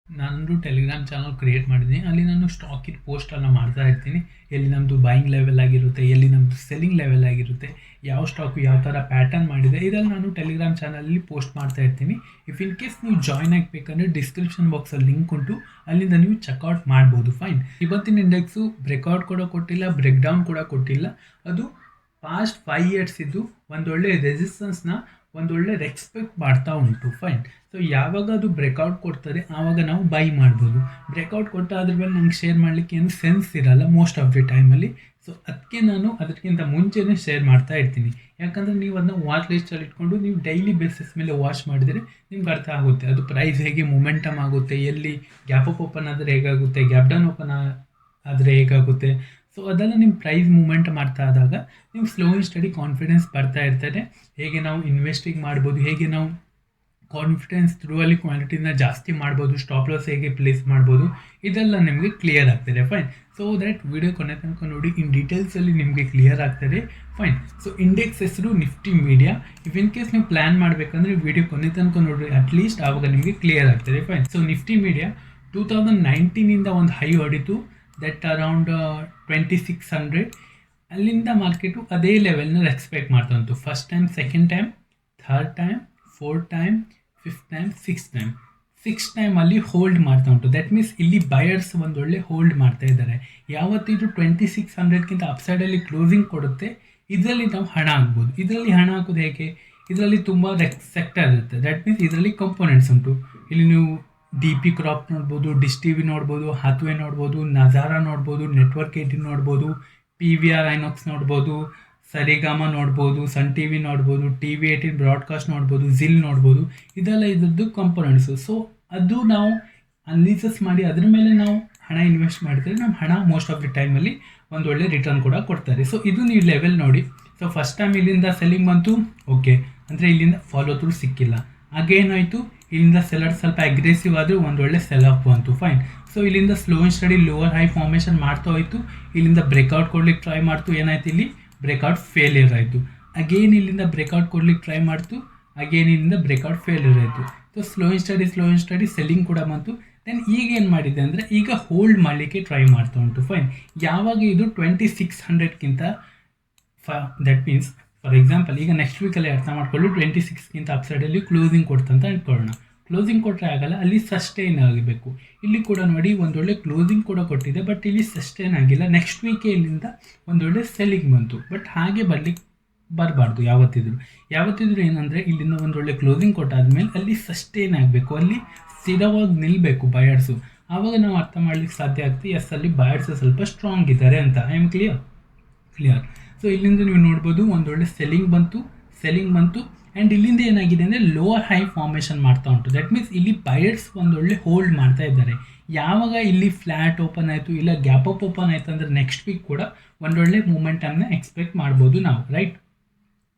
ನಾನೊಂದು Telegram channel create ಮಾಡಿದ್ದೀನಿ. ಅಲ್ಲಿ ನಾನು ಸ್ಟಾಕಿನ ಪೋಸ್ಟೆಲ್ಲ ಮಾಡ್ತಾ ಇರ್ತೀನಿ. ಎಲ್ಲಿ ನಮ್ಮದು ಬೈಯಿಂಗ್ ಲೆವೆಲ್ ಆಗಿರುತ್ತೆ, ಎಲ್ಲಿ ನಮ್ಮದು ಸೆಲ್ಲಿಂಗ್ ಲೆವೆಲ್ ಆಗಿರುತ್ತೆ, ಯಾವ ಸ್ಟಾಕು ಯಾವ ಥರ ಪ್ಯಾಟರ್ನ್ ಮಾಡಿದೆ, ಇದೆಲ್ಲ ನಾನು ಟೆಲಿಗ್ರಾಮ್ ಚಾನಲಲ್ಲಿ ಪೋಸ್ಟ್ ಮಾಡ್ತಾ ಇರ್ತೀನಿ. ಇಫ್ ಇನ್ ಕೇಸ್ ನೀವು ಜಾಯ್ನ್ ಆಗಬೇಕಂದ್ರೆ ಡಿಸ್ಕ್ರಿಪ್ಷನ್ ಬಾಕ್ಸಲ್ಲಿ ಲಿಂಕ್ ಉಂಟು, ಅಲ್ಲಿಂದ ನೀವು ಚೆಕ್ಔಟ್ ಮಾಡ್ಬೋದು. ಫೈನ್. ಇವತ್ತಿನ ಇಂಡೆಕ್ಸು ಬ್ರೇಕ್ಔಟ್ ಕೂಡ ಕೊಟ್ಟಿಲ್ಲ, ಬ್ರೇಕ್ ಡೌನ್ ಕೂಡ ಕೊಟ್ಟಿಲ್ಲ. ಅದು ಪಾಸ್ಟ್ 5 ಇಯರ್ಸ್ ಇದ್ದು ಒಂದೊಳ್ಳೆ ರೆಸಿಸ್ಟೆನ್ಸ್ನ ಒಂದೊಳ್ಳೆ ರೆಸ್ಪೆಕ್ಟ್ ಮಾಡ್ತಾ ಉಂಟು. ಫೈನ್. ಸೊ ಯಾವಾಗ ಅದು ಬ್ರೇಕ್ಔಟ್ ಕೊಡ್ತಾರೆ ಆವಾಗ ನಾವು ಬೈ ಮಾಡ್ಬೋದು. ಬ್ರೇಕ್ಔಟ್ ಕೊಟ್ಟ ಅದ್ರ ಮೇಲೆ ನಂಗೆ ಶೇರ್ ಮಾಡಲಿಕ್ಕೆ ಏನು ಸೆನ್ಸ್ ಇರಲ್ಲ ಮೋಸ್ಟ್ ಆಫ್ ದಿ ಟೈಮಲ್ಲಿ. ಸೊ ಅದಕ್ಕೆ ನಾನು ಅದಕ್ಕಿಂತ ಮುಂಚೆನೇ ಶೇರ್ ಮಾಡ್ತಾ ಇರ್ತೀನಿ. ಯಾಕಂದರೆ ನೀವು ಅದನ್ನ ವಾಚ್ ಲಿಸ್ಟಲ್ಲಿ ಇಟ್ಕೊಂಡು ನೀವು ಡೈಲಿ ಬೇಸಿಸ್ ಮೇಲೆ ವಾಚ್ ಮಾಡಿದರೆ ನಿಮ್ಗೆ ಅರ್ಥ ಆಗುತ್ತೆ ಅದು ಪ್ರೈಸ್ ಹೇಗೆ ಮೊಮೆಂಟಮ್ ಆಗುತ್ತೆ, ಎಲ್ಲಿ ಗ್ಯಾಪ್ ಅಪ್ ಓಪನ್ ಆದರೆ ಹೇಗಾಗುತ್ತೆ, ಗ್ಯಾಪ್ ಡೌನ್ ಓಪನ್ ಆದರೆ ಹೇಗಾಗುತ್ತೆ. ಸೊ ಅದೆಲ್ಲ ನಿಮ್ಮ ಪ್ರೈಸ್ ಮೂಮೆಂಟ್ ಮಾಡ್ತಾ ಆದಾಗ ನೀವು ಸ್ಲೋ ಆ್ಯಂಡ್ ಸ್ಟಡಿ ಕಾನ್ಫಿಡೆನ್ಸ್ ಬರ್ತಾ ಇರ್ತಾರೆ. ಹೇಗೆ ನಾವು ಇನ್ವೆಸ್ಟಿಂಗ್ ಮಾಡ್ಬೋದು, ಹೇಗೆ ನಾವು ಕಾನ್ಫಿಡೆನ್ಸ್ ಥ್ರೂ ಅಲ್ಲಿ ಕ್ವಾಲಿಟಿನ ಜಾಸ್ತಿ ಮಾಡ್ಬೋದು, ಸ್ಟಾಪ್ ಲಾಸ್ ಹೇಗೆ ಪ್ಲೇಸ್ ಮಾಡ್ಬೋದು, ಇದೆಲ್ಲ ನಿಮಗೆ ಕ್ಲಿಯರ್ ಆಗ್ತದೆ. ಫೈನ್. ಸೊ ದಟ್ ವಿಡಿಯೋ ಕೊನೆ ತನಕ ನೋಡಿ, ಇನ್ ಡೀಟೇಲ್ಸಲ್ಲಿ ನಿಮಗೆ ಕ್ಲಿಯರ್ ಆಗ್ತದೆ. ಫೈನ್. ಸೊ ಇಂಡೆಕ್ಸ್ ಹೆಸರು Nifty media. If in case ನೀವು ಪ್ಲ್ಯಾನ್ ಮಾಡಬೇಕಂದ್ರೆ ವಿಡಿಯೋ ಕೊನೆ ತನಕ ನೋಡಿರಿ, ಅಟ್ಲೀಸ್ಟ್ ಆವಾಗ ನಿಮಗೆ ಕ್ಲಿಯರ್ ಆಗ್ತದೆ. ಫೈನ್. ಸೊ ನಿಫ್ಟಿ ಮೀಡಿಯಾ 2019 ಒಂದು ಹೈ ಹೊಡಿತು, ದಟ್ ಅರೌಂಡ್ 2600. ಅಲ್ಲಿಂದ ಮಾರ್ಕೆಟು ಅದೇ ಲೆವೆಲ್ನ ಎಕ್ಸ್ಪೆಕ್ಟ್ ಮಾಡ್ತಾ ಉಂಟು. First time, second time, third time, fourth time, fifth time, six ಟೈಮಲ್ಲಿ ಹೋಲ್ಡ್ ಮಾಡ್ತಾ ಉಂಟು. ದಟ್ ಮೀನ್ಸ್ ಇಲ್ಲಿ ಬಯರ್ಸ್ ಒಂದೊಳ್ಳೆ ಹೋಲ್ಡ್ ಮಾಡ್ತಾ ಇದ್ದಾರೆ. ಯಾವತ್ತಿದು 2600ಕ್ಕಿಂತ ಅಪ್ಸೈಡಲ್ಲಿ ಕ್ಲೋಸಿಂಗ್ ಕೊಡುತ್ತೆ, ಇದರಲ್ಲಿ ನಾವು ಹಣ ಹಾಕ್ಬೋದು. ಇದರಲ್ಲಿ ಹಣ ಹಾಕೋದು ಹೇಗೆ? ಇದರಲ್ಲಿ ತುಂಬ ಸೆಕ್ಟರ್ ಇರುತ್ತೆ. ದಟ್ ಮೀನ್ಸ್ ಇದರಲ್ಲಿ ಕಂಪೋನೆಂಟ್ಸ್ ಉಂಟು. ಇಲ್ಲಿ ನೀವು DP ಕ್ರಾಪ್ ನೋಡ್ಬೋದು, ಡಿಶ್ TV ನೋಡ್ಬೋದು, ಹಾತ್ವೇ ನೋಡ್ಬೋದು, ನಜಾರಾ ನೋಡ್ಬೋದು, ನೆಟ್ವರ್ಕ್ 18 ನೋಡ್ಬೋದು, PVR ಐನಾಕ್ಸ್ ನೋಡ್ಬೋದು, ಸರಿಗಾಮ ನೋಡ್ಬೋದು, ಸನ್ TV ನೋಡ್ಬೋದು, TV18 ಬ್ರಾಡ್ಕಾಸ್ಟ್ ನೋಡ್ಬೋದು, ಜಿಲ್ ನೋಡ್ಬೋದು. ಇದೆಲ್ಲ ಇದ್ರದ್ದು ಕಂಪೋನೆಂಟ್ಸು. ಸೊ ಅದು ನಾವು ಅನಾಲಿಸಿಸ್ ಮಾಡಿ ಅದ್ರ ಮೇಲೆ ನಾವು ಹಣ ಇನ್ವೆಸ್ಟ್ ಮಾಡಿದರೆ ನಮ್ಮ ಹಣ ಮೋಸ್ಟ್ ಆಫ್ ದಿ ಟೈಮಲ್ಲಿ ಒಂದು ಒಳ್ಳೆ ರಿಟರ್ನ್ ಕೂಡ ಕೊಡ್ತಾರೆ. ಸೊ ಇದು ನೀವು ಲೆವೆಲ್ ನೋಡಿ. ಸೊ ಫಸ್ಟ್ ಟೈಮ್ ಇಲ್ಲಿಂದ ಸೆಲ್ಲಿಂಗ್ ಬಂತು, ಓಕೆ, ಅಂದರೆ ಇಲ್ಲಿಂದ ಫಾಲೋ ಥ್ರೂ ಸಿಕ್ಕಿಲ್ಲ. ಆಗೇನಾಯಿತು, ಇಲ್ಲಿಂದ ಸೆಲ್ಲರ್ ಸ್ವಲ್ಪ ಅಗ್ರೆಸಿವ್ ಆದರೂ ಒಂದೊಳ್ಳೆ ಸೆಲ್ ಆಫ್ ಬಂತು. ಫೈನ್. ಸೊ ಇಲ್ಲಿಂದ slow and study lower high formation ಮಾಡ್ತಾ ಹೋಯಿತು. ಇಲ್ಲಿಂದ ಬ್ರೇಕ್ಔಟ್ ಕೊಡ್ಲಿಕ್ಕೆ ಟ್ರೈ ಮಾಡ್ತು, ಏನಾಯ್ತು ಇಲ್ಲಿ ಬ್ರೇಕ್ಔಟ್ ಫೇಲಿಯರ್ ಆಯಿತು. ಅಗೇನ್ ಇಲ್ಲಿಂದ ಬ್ರೇಕ್ಔಟ್ ಕೊಡ್ಲಿಕ್ಕೆ ಟ್ರೈ ಮಾಡ್ತು, ಅಗೇನ್ ಇಲ್ಲಿಂದ ಬ್ರೇಕ್ಔಟ್ ಫೇಲಿಯರ್ ಆಯಿತು. So slow and study selling ಕೂಡ ಬಂತು. ದೆನ್ ಈಗ ಏನು ಮಾಡಿದೆ ಅಂದರೆ ಈಗ ಹೋಲ್ಡ್ ಮಾಡಲಿಕ್ಕೆ ಟ್ರೈ ಮಾಡ್ತಾ ಉಂಟು. ಫೈನ್. ಯಾವಾಗ ಇದು 2600ಕ್ಕಿಂತ ದಟ್ ಮೀನ್ಸ್ ಫಾರ್ ಎಕ್ಸಾಂಪಲ್ ಈಗ ನೆಕ್ಸ್ಟ್ ವೀಕಲ್ಲಿ ಅರ್ಥ ಮಾಡ್ಕೊಳ್ಳಿ, 26ಕ್ಕಿಂತ ಅಪ್ಸೈಡಲ್ಲಿ ಕ್ಲೋಸಿಂಗ್ ಕೊಡ್ತಂತ ಇಟ್ಕೊಳ್ಳೋಣ. ಕ್ಲೋಸಿಂಗ್ ಕೊಟ್ಟರೆ ಆಗಲ್ಲ, ಅಲ್ಲಿ ಸಸ್ಟೈನ್ ಆಗಬೇಕು. ಇಲ್ಲಿ ಕೂಡ ನೋಡಿ ಒಂದೊಳ್ಳೆ ಕ್ಲೋಸಿಂಗ್ ಕೂಡ ಕೊಟ್ಟಿದೆ, ಬಟ್ ಇಲ್ಲಿ ಸಸ್ಟೈನ್ ಆಗಿಲ್ಲ. ನೆಕ್ಸ್ಟ್ ವೀಕೆ ಇಲ್ಲಿಂದ ಒಂದೊಳ್ಳೆ ಸೆಲ್ಲಿಂಗ್ ಬಂತು, ಬಟ್ ಹಾಗೆ ಬರಬಾರ್ದು. ಯಾವತ್ತಿದ್ರು ಏನಂದರೆ ಇಲ್ಲಿಂದ ಒಂದೊಳ್ಳೆ ಕ್ಲೋಸಿಂಗ್ ಕೊಟ್ಟಾದ್ಮೇಲೆ ಅಲ್ಲಿ ಸಸ್ಟೈನ್ ಆಗಬೇಕು, ಅಲ್ಲಿ ಸ್ಥಿರವಾಗಿ ನಿಲ್ಲಬೇಕು ಬಯರ್ಸು. ಆವಾಗ ನಾವು ಅರ್ಥ ಮಾಡ್ಲಿಕ್ಕೆ ಸಾಧ್ಯ ಆಗ್ತದೆ, ಎಸ್ ಅಲ್ಲಿ ಬಯರ್ಸು ಸ್ವಲ್ಪ ಸ್ಟ್ರಾಂಗ್ ಇದ್ದಾರೆ ಅಂತ. I am clear. ಸೊ ಇಲ್ಲಿಂದ ನೀವು ನೋಡ್ಬೋದು ಒಂದೊಳ್ಳೆ ಸೆಲ್ಲಿಂಗ್ ಬಂತು ಆ್ಯಂಡ್ ಇಲ್ಲಿಂದ ಏನಾಗಿದೆ ಅಂದರೆ ಲೋವರ್ ಹೈ ಫಾರ್ಮೇಷನ್ ಮಾಡ್ತಾ ಉಂಟು. ದಟ್ ಮೀನ್ಸ್ ಇಲ್ಲಿ ಬಯರ್ಸ್ ಒಂದೊಳ್ಳೆ ಹೋಲ್ಡ್ ಮಾಡ್ತಾ ಇದ್ದಾರೆ. ಯಾವಾಗ ಇಲ್ಲಿ ಫ್ಲ್ಯಾಟ್ ಓಪನ್ ಆಯಿತು, ಇಲ್ಲ ಗ್ಯಾಪ್ ಅಪ್ ಓಪನ್ ಆಯಿತು ಅಂದರೆ ನೆಕ್ಸ್ಟ್ ವೀಕ್ ಕೂಡ ಒಂದೊಳ್ಳೆ ಮೂಮೆಂಟನ್ನು ಎಕ್ಸ್ಪೆಕ್ಟ್ ಮಾಡ್ಬೋದು ನಾವು, ರೈಟ್?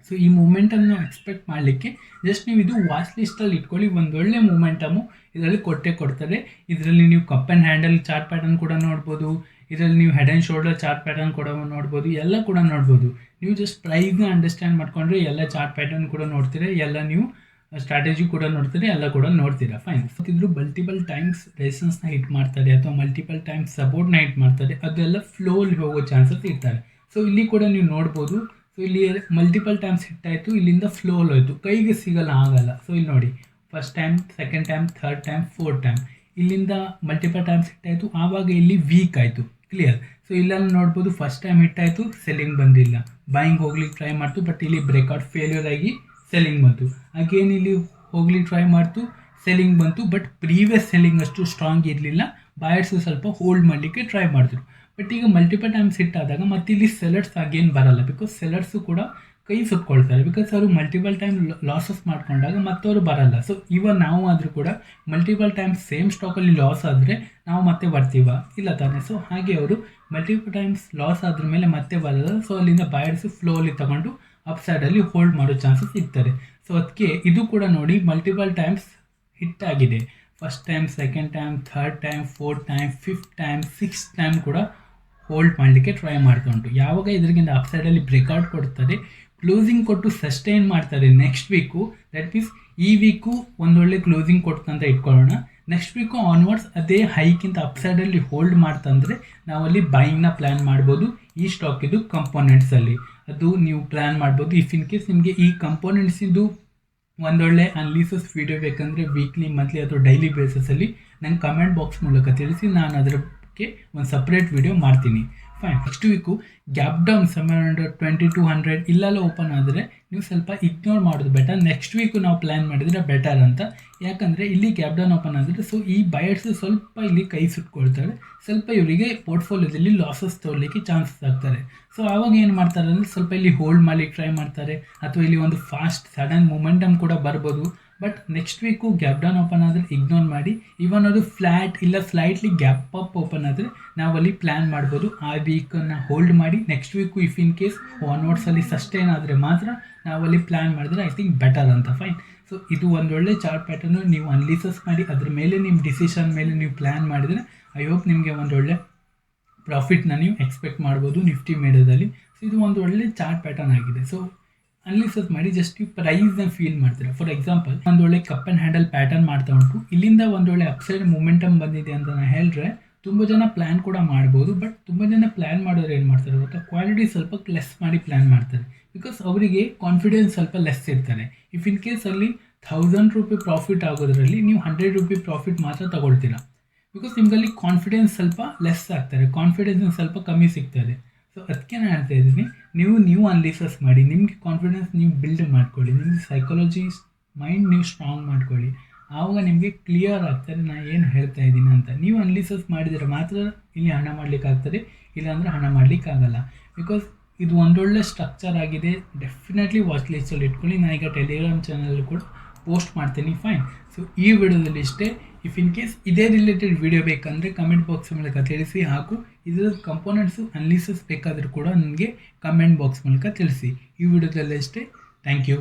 ಸೊ ಈ ಮೂಮೆಂಟನ್ನು ಎಕ್ಸ್ಪೆಕ್ಟ್ ಮಾಡಲಿಕ್ಕೆ ಜಸ್ಟ್ ನೀವು ಇದು ವಾಚ್ ಲಿಸ್ಟಲ್ಲಿ ಇಟ್ಕೊಳ್ಳಿ. ಒಂದೊಳ್ಳೆ ಮೂಮೆಂಟಮು ಇದರಲ್ಲಿ ಕೊಡ್ತಾರೆ. ಇದರಲ್ಲಿ ನೀವು cup and handle chart pattern ಕೂಡ ನೋಡ್ಬೋದು, ಇದರಲ್ಲಿ ನೀವು head and shoulder chart pattern ಕೂಡ ನೋಡ್ಬೋದು, ಎಲ್ಲ ಕೂಡ ನೋಡ್ಬೋದು. ನೀವು ಜಸ್ಟ್ ಪ್ರೈಸ್ನ ಅಂಡರ್ಸ್ಟ್ಯಾಂಡ್ ಮಾಡ್ಕೊಂಡ್ರೆ ಎಲ್ಲ ಚಾರ್ಟ್ ಪ್ಯಾಟರ್ನ್ ಕೂಡ ನೋಡ್ತೀರಾ, ಎಲ್ಲ ನೀವು ಸ್ಟ್ರಾಟಜಿ ಕೂಡ ನೋಡ್ತೀರಿ, ಎಲ್ಲ ಕೂಡ ನೋಡ್ತೀರಾ. ಫೈನ್. ಇದ್ರು ಮಲ್ಟಿಪಲ್ ಟೈಮ್ಸ್ ರೆಸಿಸ್ಟೆನ್ಸ್ನ ಹಿಟ್ ಮಾಡ್ತಾರೆ ಅಥವಾ ಮಲ್ಟಿಪಲ್ ಟೈಮ್ಸ್ ಸಪೋರ್ಟ್ನ ಹಿಟ್ ಮಾಡ್ತಾರೆ, ಅದೆಲ್ಲ ಫ್ಲೋಲ್ಲಿ ಹೋಗೋ ಚಾನ್ಸಸ್ ಇರ್ತಾರೆ. ಸೊ ಇಲ್ಲಿ ಕೂಡ ನೀವು ನೋಡ್ಬೋದು. ಸೊ ಇಲ್ಲಿ ಮಲ್ಟಿಪಲ್ ಟೈಮ್ಸ್ ಹಿಟ್ ಆಯಿತು, ಇಲ್ಲಿಂದ ಫ್ಲೋಲ್ ಹೋಯಿತು, ಕೈಗೆ ಆಗಲ್ಲ. ಸೊ ಇಲ್ಲಿ ನೋಡಿ, first time, second time, third time, fourth time, ಇಲ್ಲಿಂದ ಮಲ್ಟಿಪಲ್ ಟೈಮ್ಸ್ ಹಿಟ್ ಆಯಿತು, ಆವಾಗ ಇಲ್ಲಿ ವೀಕ್ ಆಯಿತು. ಕ್ಲಿಯರ್. ಸೊ ಇಲ್ಲೆಲ್ಲ ನೋಡ್ಬೋದು, ಫಸ್ಟ್ ಟೈಮ್ ಹಿಟ್ ಆಯಿತು, ಸೆಲ್ಲಿಂಗ್ ಬಂದಿಲ್ಲ, ಬೈಯಿಂಗ್ ಹೋಗ್ಲಿಕ್ಕೆ ಟ್ರೈ ಮಾಡ್ತು, ಬಟ್ ಇಲ್ಲಿ ಬ್ರೇಕ್ಔಟ್ ಫೇಲ್ಯೂರ್ ಆಗಿ ಸೆಲ್ಲಿಂಗ್ ಬಂತು. ಅಗೇನ್ ಇಲ್ಲಿ ಹೋಗ್ಲಿಕ್ಕೆ ಟ್ರೈ ಮಾಡ್ತು, ಸೆಲ್ಲಿಂಗ್ ಬಂತು, ಬಟ್ ಪ್ರೀವಿಯಸ್ ಸೆಲ್ಲಿಂಗ್ ಅಷ್ಟು ಸ್ಟ್ರಾಂಗ್ ಇರಲಿಲ್ಲ. ಬಯರ್ಸು ಸ್ವಲ್ಪ ಹೋಲ್ಡ್ ಮಾಡಲಿಕ್ಕೆ ಟ್ರೈ ಮಾಡಿದ್ರು. ಬಟ್ ಈಗ ಮಲ್ಟಿಪಲ್ ಟೈಮ್ಸ್ ಹಿಟ್ ಆದಾಗ ಮತ್ತೆ ಇಲ್ಲಿ ಸೆಲರ್ಸ್ ಆಗೇನು ಬರಲ್ಲ, ಬಿಕಾಸ್ ಸೆಲರ್ಸು ಕೂಡ ಕೈ ಸುಟ್ಕೊಳ್ತಾರೆ, ಬಿಕಾಸ್ ಅವರು ಮಲ್ಟಿಪಲ್ ಟೈಮ್ ಲಾಸಸ್ ಮಾಡ್ಕೊಂಡಾಗ ಮತ್ತವರು ಬರಲ್ಲ. ಸೊ ಇವನ್ ನಾವು ಆದರೂ ಕೂಡ ಮಲ್ಟಿಪಲ್ ಟೈಮ್ಸ್ ಸೇಮ್ ಸ್ಟಾಕಲ್ಲಿ ಲಾಸ್ ಆದರೆ ನಾವು ಮತ್ತೆ ಬರ್ತೀವ, ಇಲ್ಲ ತಾನೆ? ಸೊ ಹಾಗೆ ಅವರು ಮಲ್ಟಿಪಲ್ ಟೈಮ್ಸ್ ಲಾಸ್ ಆದ್ರ ಮೇಲೆ ಮತ್ತೆ ಬರಲ್ಲ. ಸೊ ಅಲ್ಲಿಂದ ಬಯರ್ಸು ಫ್ಲೋಲಿ ತಗೊಂಡು ಅಪ್ಸೈಡಲ್ಲಿ ಹೋಲ್ಡ್ ಮಾಡೋ ಚಾನ್ಸಸ್ ಇರ್ತಾರೆ. ಸೊ ಅದಕ್ಕೆ ಇದು ಕೂಡ ನೋಡಿ ಮಲ್ಟಿಪಲ್ ಟೈಮ್ಸ್ ಹಿಟ್ ಆಗಿದೆ. First time, second time, third time, fourth time, fifth time, sixth time ಕೂಡ ಹೋಲ್ಡ್ ಮಾಡಲಿಕ್ಕೆ ಟ್ರೈ ಮಾಡ್ತಾ ಉಂಟು. ಯಾವಾಗ ಇದರಿಂದ ಅಪ್ಸೈಡಲ್ಲಿ ಬ್ರೇಕ್ಔಟ್ ಕೊಡ್ತಾರೆ, ಕ್ಲೋಸಿಂಗ್ ಕೊಟ್ಟು ಸಸ್ಟೈನ್ ಮಾಡ್ತಾರೆ ನೆಕ್ಸ್ಟ್ ವೀಕು, ದಟ್ ಮೀನ್ಸ್ ಈ ವೀಕು ಒಂದೊಳ್ಳೆ ಕ್ಲೋಸಿಂಗ್ ಕೊಡ್ತಂತ ಇಟ್ಕೊಳ್ಳೋಣ. ನೆಕ್ಸ್ಟ್ ವೀಕು ಆನ್ವರ್ಡ್ಸ್ ಅದೇ ಹೈಕ್ಕಿಂತ ಅಪ್ಸೈಡಲ್ಲಿ ಹೋಲ್ಡ್ ಮಾಡ್ತಂದರೆ ನಾವಲ್ಲಿ ಬೈಯಿಂಗ್ನ ಪ್ಲ್ಯಾನ್ ಮಾಡ್ಬೋದು. ಈ ಸ್ಟಾಕಿದು ಕಂಪೋನೆಂಟ್ಸಲ್ಲಿ ಅದು ನೀವು ಪ್ಲ್ಯಾನ್ ಮಾಡ್ಬೋದು. ಇಫ್ ಇನ್ ಕೇಸ್ ನಿಮಗೆ ಈ ಕಂಪೋನೆಂಟ್ಸಿಂದು ಒಂದೊಳ್ಳೆ ಅನಾಲಿಸಿಸ್ ವೀಡಿಯೋ ಬೇಕಂದರೆ ವೀಕ್ಲಿ, ಮಂತ್ಲಿ ಅಥವಾ ಡೈಲಿ ಬೇಸಿಸಲ್ಲಿ ನಂಗೆ ಕಮೆಂಟ್ ಬಾಕ್ಸ್ ಮೂಲಕ ತಿಳಿಸಿ, ನಾನು ಅದರ ಬಗ್ಗೆ ಒಂದು ಸಪ್ರೇಟ್ ವೀಡಿಯೋ ಮಾಡ್ತೀನಿ. Fine. Next week gap down 700, 2200 ಇಲ್ಲೆಲ್ಲ ಓಪನ್ ಆದರೆ ನೀವು ಸ್ವಲ್ಪ ಇಗ್ನೋರ್ ಮಾಡೋದು ಬೆಟರ್. ನೆಕ್ಸ್ಟ್ ವೀಕು ನಾವು ಪ್ಲ್ಯಾನ್ ಮಾಡಿದರೆ ಬೆಟರ್ ಅಂತ. ಯಾಕಂದರೆ ಇಲ್ಲಿ ಗ್ಯಾಪ್ ಡೌನ್ ಓಪನ್ ಆದರೆ ಸೊ ಈ ಬಯರ್ಸ್ ಸ್ವಲ್ಪ ಇಲ್ಲಿ ಕೈ ಸುಟ್ಕೊಳ್ತಾರೆ, ಸ್ವಲ್ಪ ಇವರಿಗೆ ಪೋರ್ಟ್ಫೋಲಿಯೋದಲ್ಲಿ ಲಾಸಸ್ ತೊಗೊಳ್ಳಿಕ್ಕೆ ಚಾನ್ಸಸ್ ಆಗ್ತಾರೆ. ಸೊ ಆವಾಗ ಏನು ಮಾಡ್ತಾರೆ ಅಂದರೆ ಸ್ವಲ್ಪ ಇಲ್ಲಿ ಹೋಲ್ಡ್ ಮಾಡಲಿಕ್ಕೆ ಟ್ರೈ ಮಾಡ್ತಾರೆ, ಅಥವಾ ಇಲ್ಲಿ ಒಂದು ಫಾಸ್ಟ್ ಸಡನ್ ಮೊಮೆಂಟಮ್ ಕೂಡ ಬರ್ಬೋದು. But next week gap down open ಆದರೆ ಇಗ್ನೋರ್ ಮಾಡಿ. ಇವನ್ ಅದು ಫ್ಲ್ಯಾಟ್ ಇಲ್ಲ ಸ್ಲೈಟ್ಲಿ ಗ್ಯಾಪ್ ಅಪ್ ಓಪನ್ ಆದರೆ ನಾವಲ್ಲಿ ಪ್ಲ್ಯಾನ್ ಮಾಡ್ಬೋದು. ಆ ವೀಕನ್ನು ಹೋಲ್ಡ್ ಮಾಡಿ next week if in case ಆನ್ವರ್ಡ್ಸಲ್ಲಿ ಸಸ್ಟೈನ್ ಆದರೆ ಮಾತ್ರ ನಾವಲ್ಲಿ ಪ್ಲ್ಯಾನ್ ಮಾಡಿದ್ರೆ ಐ ಥಿಂಕ್ ಬೆಟರ್ ಅಂತ. ಫೈನ್. ಸೊ ಇದು ಒಂದೊಳ್ಳೆ ಚಾರ್ಟ್ ಪ್ಯಾಟರ್ನು. ನೀವು ಅನಾಲಿಸಿಸ್ ಮಾಡಿ ಅದ್ರ ಮೇಲೆ ನಿಮ್ಮ ಡಿಸಿಷನ್ ಮೇಲೆ ನೀವು ಪ್ಲ್ಯಾನ್ ಮಾಡಿದರೆ ಐ ಹೋಪ್ ನಿಮಗೆ ಒಂದೊಳ್ಳೆ ಪ್ರಾಫಿಟ್ನ ನೀವು ಎಕ್ಸ್ಪೆಕ್ಟ್ ಮಾಡ್ಬೋದು ನಿಫ್ಟಿ ಮೀಡಿಯಾದಲ್ಲಿ. ಸೊ ಇದು ಒಂದು ಒಳ್ಳೆ ಚಾರ್ಟ್ ಪ್ಯಾಟರ್ನ್ ಆಗಿದೆ. ಸೊ ಅನಾಲಿಸಿಸ್ ಮಾಡಿ ಜಸ್ಟ್ ನೀವು ಪ್ರೈಸ್ನ ಫೀಲ್ ಮಾಡ್ತೀರಾ. ಫಾರ್ ಎಕ್ಸಾಂಪಲ್ ಒಂದೊಳ್ಳೆ ಕಪ್ ಆ್ಯಂಡ್ ಹ್ಯಾಂಡಲ್ ಪ್ಯಾಟರ್ನ್ ಮಾಡ್ತಾ ಉಂಟು, ಇಲ್ಲಿಂದ ಒಂದೊಳ್ಳೆ ಅಪ್ಸೈಡ್ ಮೊಮೆಂಟಮ್ ಬಂದಿದೆ ಅಂತ ನಾನು ಹೇಳಿದ್ರೆ ತುಂಬ ಜನ ಪ್ಲ್ಯಾನ್ ಕೂಡ ಮಾಡ್ಬೋದು. ಬಟ್ ತುಂಬ ಜನ ಪ್ಲ್ಯಾನ್ ಮಾಡೋರು ಏನು ಮಾಡ್ತಾರೆ ಗೊತ್ತಾ, ಕ್ವಾಲಿಟಿ ಸ್ವಲ್ಪ ಲೆಸ್ ಮಾಡಿ ಪ್ಲ್ಯಾನ್ ಮಾಡ್ತಾರೆ. ಬಿಕಾಸ್ ಅವರಿಗೆ ಕಾನ್ಫಿಡೆನ್ಸ್ ಸ್ವಲ್ಪ ಲೆಸ್ ಇರ್ತಾರೆ. ಇಫ್ ಇನ್ ಕೇಸ್ ಅಲ್ಲಿ 1000 ರೂಪಾಯಿ ಪ್ರಾಫಿಟ್ ಆಗೋದ್ರಲ್ಲಿ ನೀವು 100 ರೂಪಾಯಿ ಪ್ರಾಫಿಟ್ ಮಾತ್ರ ತಗೊಳ್ತೀರಾ. ಬಿಕಾಸ್ ನಿಮಗಲ್ಲಿ ಕಾನ್ಫಿಡೆನ್ಸ್ ಸ್ವಲ್ಪ ಲೆಸ್ ಆಗ್ತಾರೆ, ಕಾನ್ಫಿಡೆನ್ಸ್ ಸ್ವಲ್ಪ ಕಮ್ಮಿ ಸಿಗ್ತದೆ. ಸೊ ಅದಕ್ಕೆ ನಾನು ಹೇಳ್ತಾ ಇದ್ದೀನಿ, ನೀವು ಅನಾಲಿಸಿಸ್ ಮಾಡಿ, ನಿಮಗೆ ಕಾನ್ಫಿಡೆನ್ಸ್ ನೀವು ಬಿಲ್ಡ್ ಮಾಡ್ಕೊಳ್ಳಿ, ನಿಮಗೆ ಸೈಕಾಲಜಿ ಮೈಂಡ್ ನೀವು ಸ್ಟ್ರಾಂಗ್ ಮಾಡ್ಕೊಳ್ಳಿ. ಆವಾಗ ನಿಮಗೆ ಕ್ಲಿಯರ್ ಆಗ್ತದೆ ನಾನು ಏನು ಹೇಳ್ತಾ ಇದ್ದೀನಿ ಅಂತ. ನೀವು ಅನಾಲಿಸಿಸ್ ಮಾಡಿದರೆ ಮಾತ್ರ ಇಲ್ಲಿ ಹಣ ಮಾಡಲಿಕ್ಕೆ ಆಗ್ತದೆ, ಇಲ್ಲಾಂದರೆ ಹಣ ಮಾಡಲಿಕ್ಕೆ ಆಗಲ್ಲ. ಬಿಕಾಸ್ ಇದು ಒಂದೊಳ್ಳೆ ಸ್ಟ್ರಕ್ಚರ್ ಆಗಿದೆ. ಡೆಫಿನೆಟ್ಲಿ ವಾಚ್ ಲಿಸ್ಟಲ್ಲಿ ಇಟ್ಕೊಳ್ಳಿ. ನಾನೀಗ ಟೆಲಿಗ್ರಾಮ್ ಚಾನಲ್ ಕೂಡ ಪೋಸ್ಟ್ ಮಾಡ್ತೀನಿ. ಫೈನ್. ಸೊ ಈ ವಿಡಿಯೋದಲ್ಲಿ ಇಷ್ಟೇ. ಇಫ್ ಇನ್ ಕೇಸ್ ಇದೇ ರಿಲೇಟೆಡ್ ವಿಡಿಯೋ ಬೇಕಂದರೆ ಕಮೆಂಟ್ ಬಾಕ್ಸ್ ಮೂಲಕ ತಿಳಿಸಿ, ಹಾಗೂ ಇದರ ಕಂಪೋನೆಂಟ್ಸು ಅನಾಲಿಸಿಸ್ ಬೇಕಾದರೂ ಕೂಡ ನನಗೆ ಕಮೆಂಟ್ ಬಾಕ್ಸ್ ಮೂಲಕ ತಿಳಿಸಿ. ಈ ವಿಡಿಯೋದಲ್ಲಿ ಅಷ್ಟೇ. Thank you.